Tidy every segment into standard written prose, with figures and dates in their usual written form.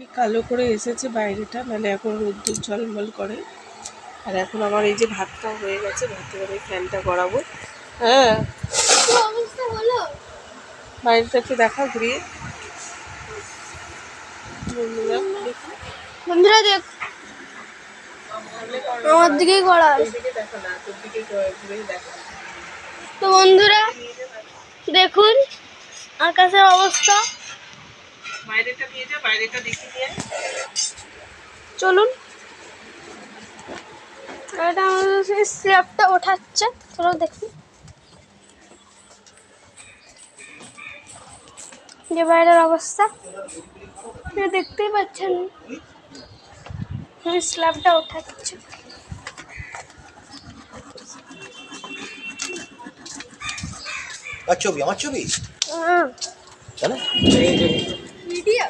কি কালো করে এসেছে বাইরেটা, মানে এখন রোদ্দুর ঝলমল করে। আর এখন আমার এই যে ভাতটা হয়ে গেছে, ভাতের আমি ফ্যানটা গড়াবো। হ্যাঁ, অবস্থা হলো বাইরেটা একটু দেখা ঘুরিয়ে। বন্ধুরা দেখ, আমার দিকেই করা দেখা না, তোর দিকে ঘুরেই দেখা। তো বন্ধুরা দেখুন আকাশের অবস্থা। বাইরেটা নিয়ে যা, বাইরেটা দেখে নিয়ে চলুন, এটা আমাদের সেই স্ল্যাবটা ওঠাচ্ছে, চলো দেখুন যে বাইরের অবস্থা দেখতেই পাচ্ছেন, স্ল্যাবটা ওঠাচ্ছে। ছবি আমার ছবি ভিডিও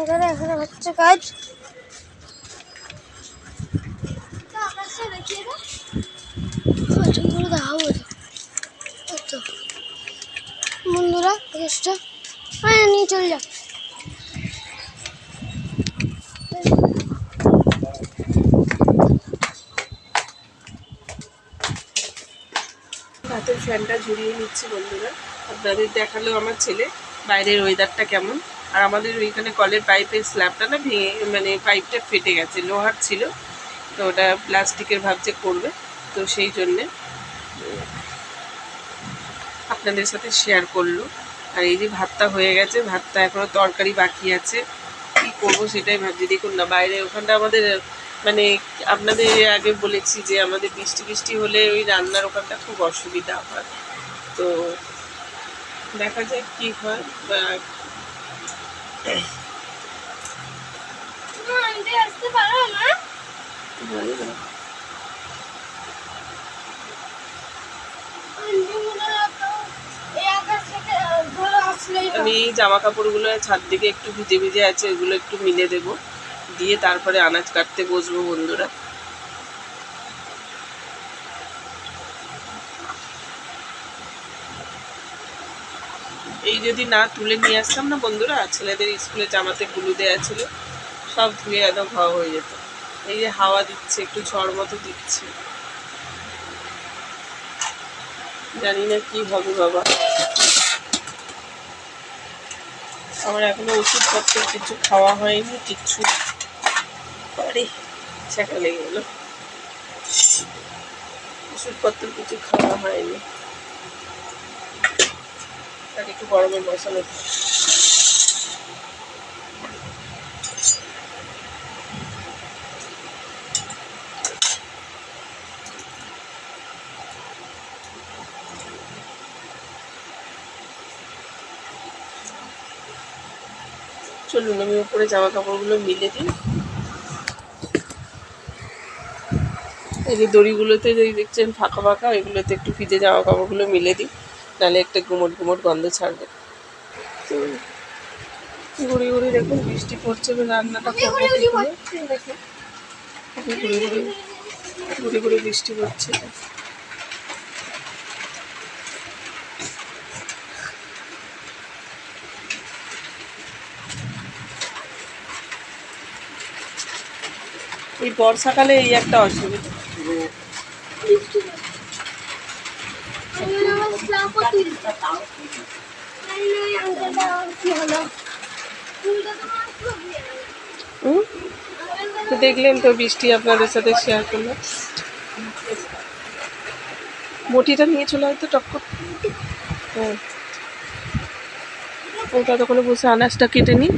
এখানে হচ্ছে কাজ। বন্ধুরা আকাশটা নিয়ে চলে যাও। ভাতের ফ্যানটা ঝুরিয়ে নিচ্ছি বন্ধুরা। আপনাদের দেখালো আমার ছেলে বাইরের ওয়েদারটা কেমন। আর আমাদের ওইখানে কলের পাইপের স্ল্যাবটা না ভেঙে, মানে পাইপটা ফেটে গেছে, লোহার ছিল, তো ওটা প্লাস্টিকের ভাবছে করবে, তো সেই জন্যে আপনাদের সাথে শেয়ার করলো। আর এই যে ভাতটা হয়ে গেছে, ভাতটা এখনও তরকারি বাকি আছে, কী করবো সেটাই ভাবছি। দেখুন না বাইরে ওখানটা আমাদের, মানে আপনাদের আগে বলেছি যে আমাদের বৃষ্টি বৃষ্টি হলে ওই রান্নার ওখানটা খুব অসুবিধা হয়, তো দেখা যাক কি হয়। আসতে পারো না, আমি এই জামা কাপড়গুলো ছাদ দিকে একটু ভিজে ভিজে আছে, এগুলো একটু মিলে দেবো, দিয়ে তারপরে আনাজ কাটতে বসবো বন্ধুরা। এই যদি না তুলে নিয়ে আসতাম না বন্ধুরা, ছেলেদের স্কুলে জামাতে গুলো দেওয়া ছিল, সব ধুয়ে একদম খাওয়া হয়ে যেত। এই যে হাওয়া দিচ্ছে, একটু ঝড় মতো দিচ্ছে, জানি না কি হবে বাবা। আমার এখনো ওষুধপত্র কিছু খাওয়া হয়নি, কিচ্ছু পারে ছ্যাঁকা লেগে গেল, ওষুধপত্র কিছু খাওয়া হয়নি। তাকে একটু গরমে বসানো। চলুন আমি উপরে জামা কাপড়গুলো মিলে দিই। এই যে দড়িগুলোতে যদি দেখছেন ফাঁকা ফাঁকা, এগুলোতে একটু ভিজে জামা কাপড়গুলো মিলে দিই, নাহলে একটা গুমট গুমট গন্ধ ছাড়বে। তো ঘুরি ঘুরি দেখুন বৃষ্টি পড়ছে, রান্নাটা করবো কি করে, দেখুন ঘুরি ঘুরি ঘুরি ঘুরি বৃষ্টি পড়ছে। এই বর্ষাকালে এই একটা অসুবিধা। তো দেখলেন তো বৃষ্টি আপনাদের সাথে শেয়ার করলাম। বটিটা নিয়ে চলে হয়তো টক্কর। হ্যাঁ, ওটা তখন বসে আনাজটা কেটে নিই।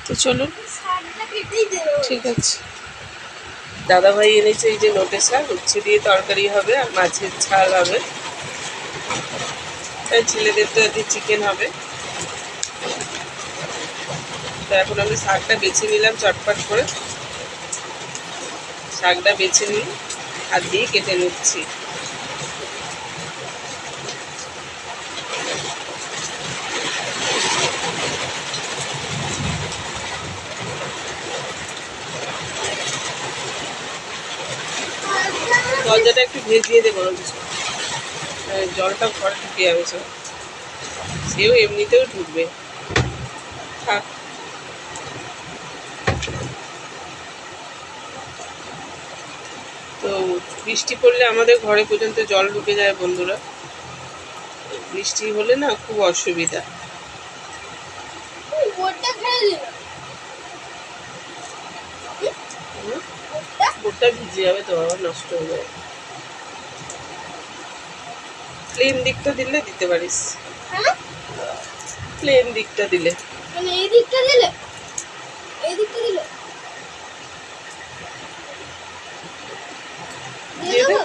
তো চলুন, ঠিক আছে। দাদাভাই এনেছে এই যে নোটে শাক, উচ্ছে দিয়ে তরকারি হবে আর মাছের ঝাল হবে, তাই ছেলেদের তো আজকে চিকেন হবে। তো এখন আমি শাকটা বেছে নিলাম চটপট করে, শাকটা বেছে নিই, হাত দিয়ে কেটে নিচ্ছি। দরজাটা একটু ভেজিয়ে দেবো কিছু, জলটা ঘরে ঢুকে যাবে সব, সেও এমনিতেও ঢুকবে। থাক। তো বৃষ্টি পড়লে আমাদের ঘরে পর্যন্ত জল ঢুকে যায় বন্ধুরা, বৃষ্টি হলে না খুব অসুবিধা। বোটটা ভিজে যাবে তো, আবার নষ্ট হয়ে যাবে। প্লেন দিকটা দিলে দিতে পারিস, প্লেন দিকটা দিলে, মানে এই দিকটা দিলে, এই দিকটা দিলে দিয়ে দিয়ে দে। দেবো।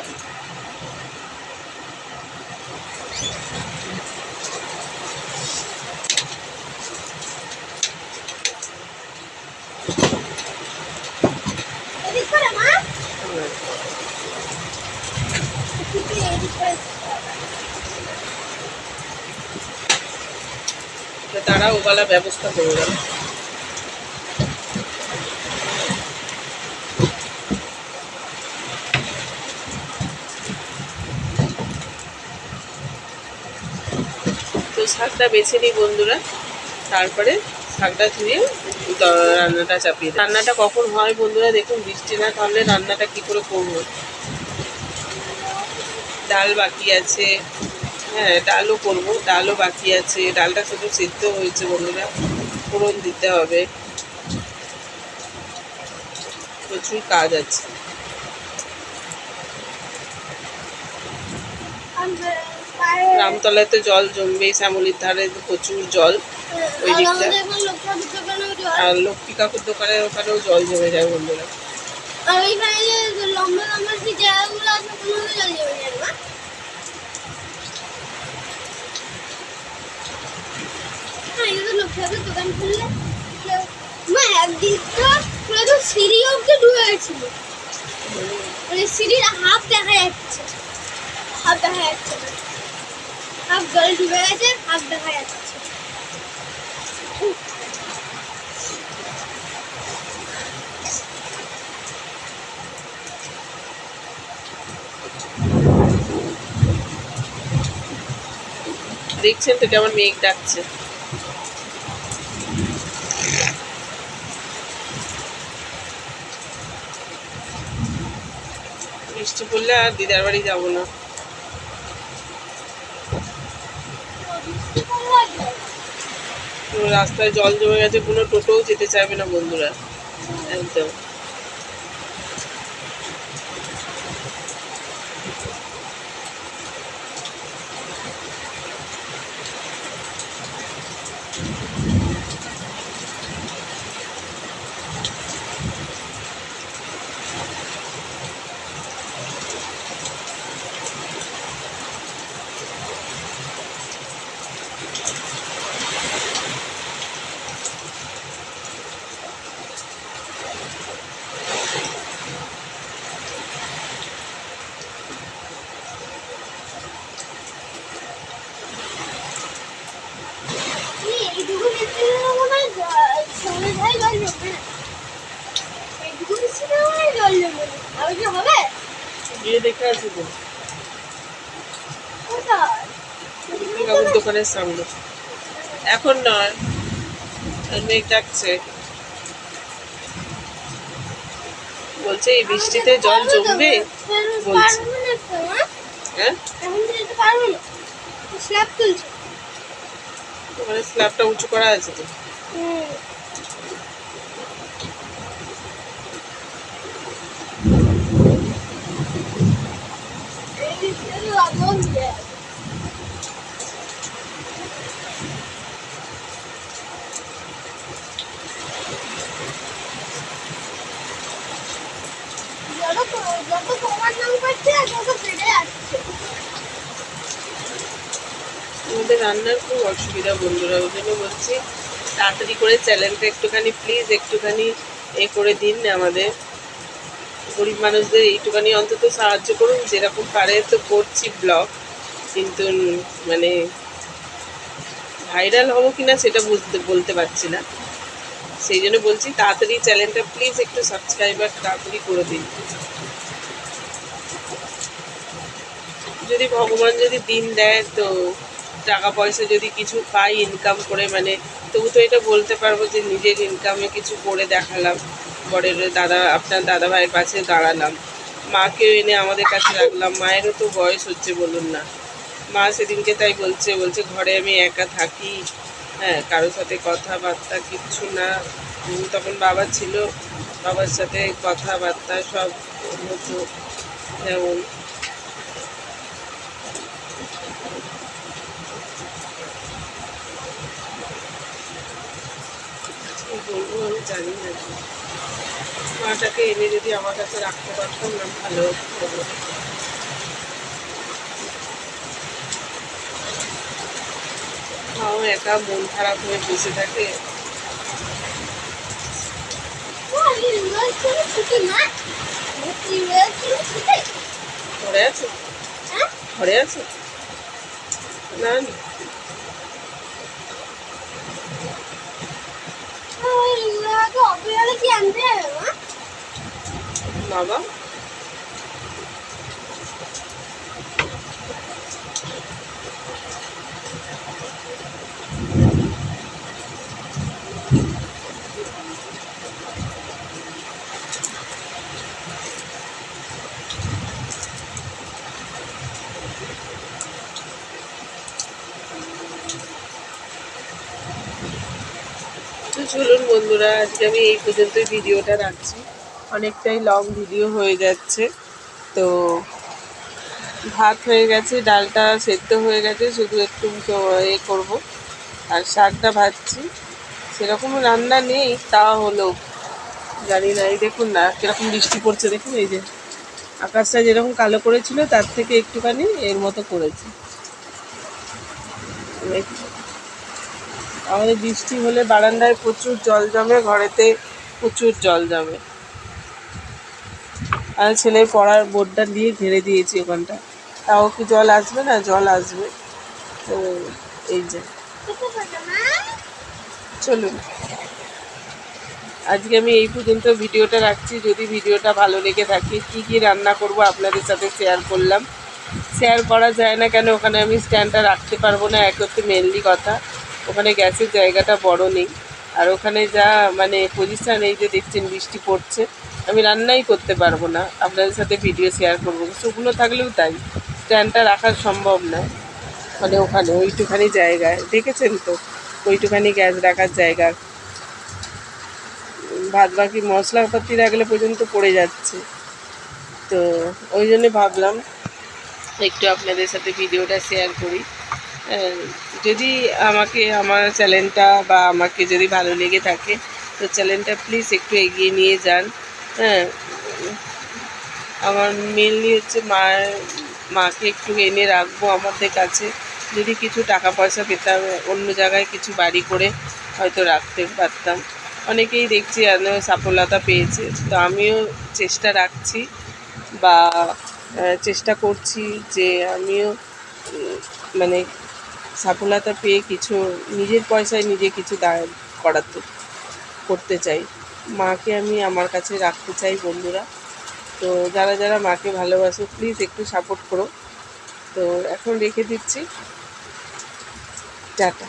এদিক করে মা, হ্যাঁ। এদিক করে। তারা ওবেলা ব্যবস্থা করে গেল। তো শাকটা বেছে নিই বন্ধুরা, তারপরে শাকটা ধুয়ে রান্নাটা চাপিয়ে দিই। রান্নাটা কখন হয় বন্ধুরা দেখুন, বৃষ্টি না থামলে রান্নাটা কি করে করবো। ডাল বাকি আছে, হ্যাঁ ডালও করবো, ডালও বাকি আছে, ডালটা শুধু সিদ্ধ হয়েছে বন্ধুরা, ফোড়ন দিতে হবে, প্রচুর কাজ আছে। রামতলায় তো জল জমবে, শ্যামলির ধারে তো প্রচুর জল ওই দিকটা, আর লক্ষ্মী কাকুর দোকানের ওখানেও জল জমে যায় বন্ধুরা। আর ওইখানে যে লম্বা লম্বা যে জায়গাগুলো আছে ওগুলো জল জমে যায় না। হ্যাঁ, এটা তো লোকের দোকান খুললে মা একদিন তো পুরো তো সিঁড়ি অব্দি ডুবে গেছিল, মানে সিঁড়ির হাফ দেখা যাচ্ছে, হাফ দেখা যাচ্ছে না, হাফ জল ডুবে গেছে, হাফ দেখা যাচ্ছে। দেখছেন তো কেমন মেঘ ডাকছে। বৃষ্টি পড়লে আর দিদার বাড়ি যাবো না। তো রাস্তায় জল জমে গেছে, কোনো টোটোও যেতে চাইবে না বন্ধুরা, একদম। এইটুকু দেখতে মনে হয় সামনে ধারে জল জমবে না, এইটুকু দেখতে মনে হয় জল জমবে না। আর কি হবে? গিয়ে দেখে আসবো কোথায়? লক্ষ্মী কাকুর দোকানের সামনে। এখন নয়, মেঘ ডাকছে, বলছে এই বৃষ্টিতে জল জমবে বলছে। হ্যাঁ, এখন যেতে পারবো না, স্ল্যাব তুলছে। ওখানে স্ল্যাবটা উঁচু করা আছে তো। এই দিকটা তো আদৌ যায়। যত কমার নাম করছে তত বেড়ে যাচ্ছে। আমাদের রান্নার খুব অসুবিধা বন্ধুরা, ওই জন্য বলছি তাড়াতাড়ি করে চ্যানেলটা একটুখানি প্লিজ একটুখানি করে দিন আমাদের গরিব মানুষদের, এইটুখানি অন্তত সাহায্য করুন, যেরকম পারে তো করছি ব্লগ, কিন্তু মানে ভাইরাল হবো কিনা সেটা বলতে পারছি না, সেই জন্য বলছি তাড়াতাড়ি চ্যানেলটা প্লিজ একটু সাবস্ক্রাইবার তাড়াতাড়ি করে দিন। যদি ভগবান যদি দিন দেয় তো টাকা পয়সা যদি কিছু পাই ইনকাম করে, মানে তবু তো এটা বলতে পারবো যে নিজের ইনকামে কিছু করে দেখালাম, বরের আপনার দাদা ভাইয়ের পাশে দাঁড়ালাম, মাকেও এনে আমাদের কাছে রাখলাম। মায়েরও তো বয়স হচ্ছে বলুন না। মা সেদিনকে তাই বলছে ঘরে আমি একা থাকি, হ্যাঁ, কারোর সাথে কথাবার্তা কিচ্ছু না। তখন বাবা ছিল, বাবার সাথে কথাবার্তা সব হতো। যেমন কি বলবো আমি জানি না। মাটাকে এনে যদি আমার কাছে রাখতে পারতাম না ভালো হতো। মাও একা মন খারাপ হয়ে বসে থাকে। ঘরে আছো? ঘরে আছো? না না, কি আনতে বাবা তো চলুন বন্ধুরা, আজকে আমি এই পর্যন্তই ভিডিওটা রাখছি। অনেকটাই লং ভিডিও হয়ে যাচ্ছে। তো ভাত হয়ে গেছে, ডালটা সেদ্ধ হয়ে গেছে, শুধু একটু এ করবো। আর শাকটা ভাজছি, সেরকম রান্না নেই, তা হলো জানি না। এই দেখুন না কিরকম বৃষ্টি পড়ছে, দেখুন এই যে আকাশটা যেরকম কালো করেছিল তার থেকে একটুখানি এর মতো করেছে। আমাদের বৃষ্টি হলে বারান্দায় প্রচুর জল জমে, ঘরেতে প্রচুর জল জমে। আর ছেলের পড়ার বোর্ডটা দিয়ে ঘিরে দিয়েছি ওখানটা, তাও কি জল আসবে না? জল আসবে। তো এই যে চলুন, আজকে আমি এই পর্যন্ত ভিডিওটা রাখছি। যদি ভিডিওটা ভালো লেগে থাকে, কি কি রান্না করব আপনাদের সাথে শেয়ার করলাম। শেয়ার করা যায় না কেন, ওখানে আমি স্ট্যান্ডটা রাখতে পারবো না, এক হচ্ছে মেনলি কথা। ওখানে গ্যাসের জায়গাটা বড় নেই, আর ওখানে যা মানে পজিশান, এই যে দেখছেন বৃষ্টি পড়ছে, আমি রান্নাই করতে পারবো না, আপনাদের সাথে ভিডিও শেয়ার করবো। শুকনো থাকলেও তাই, স্ট্যান্ডটা রাখা সম্ভব নয়। মানে ওখানে ওইটুখানি জায়গায় দেখেছেন তো, ওইটুখানি গ্যাস রাখার জায়গা, ভাত বাকি মশলাপাতি রাখলে পর্যন্ত পড়ে যাচ্ছে। তো ওই জন্য ভাবলাম একটু আপনাদের সাথে ভিডিওটা শেয়ার করি। যদি আমাকে আমার চ্যানেলটা বা আমাকে যদি ভালো লেগে থাকে তো চ্যানেলটা প্লিজ একটু এগিয়ে নিয়ে যান। হ্যাঁ, আমার মেনলি হচ্ছে মাকে একটু এনে রাখবো আমাদের কাছে। যদি কিছু টাকা পয়সা পেতাম, অন্য জায়গায় কিছু বাড়ি করে হয়তো রাখতে পারতাম। অনেকেই দেখছি সফলতা পেয়েছে, তো আমিও চেষ্টা রাখছি বা চেষ্টা করছি যে আমিও মানে সফলতা পেয়ে কিছু নিজের পয়সায় নিজে কিছু করতে চাই। মাকে আমি আমার কাছে রাখতে চাই বন্ধুরা। তো যারা যারা মাকে ভালোবাসো প্লিজ একটু সাপোর্ট করো। তো এখন রেখে দিচ্ছি, টাটা।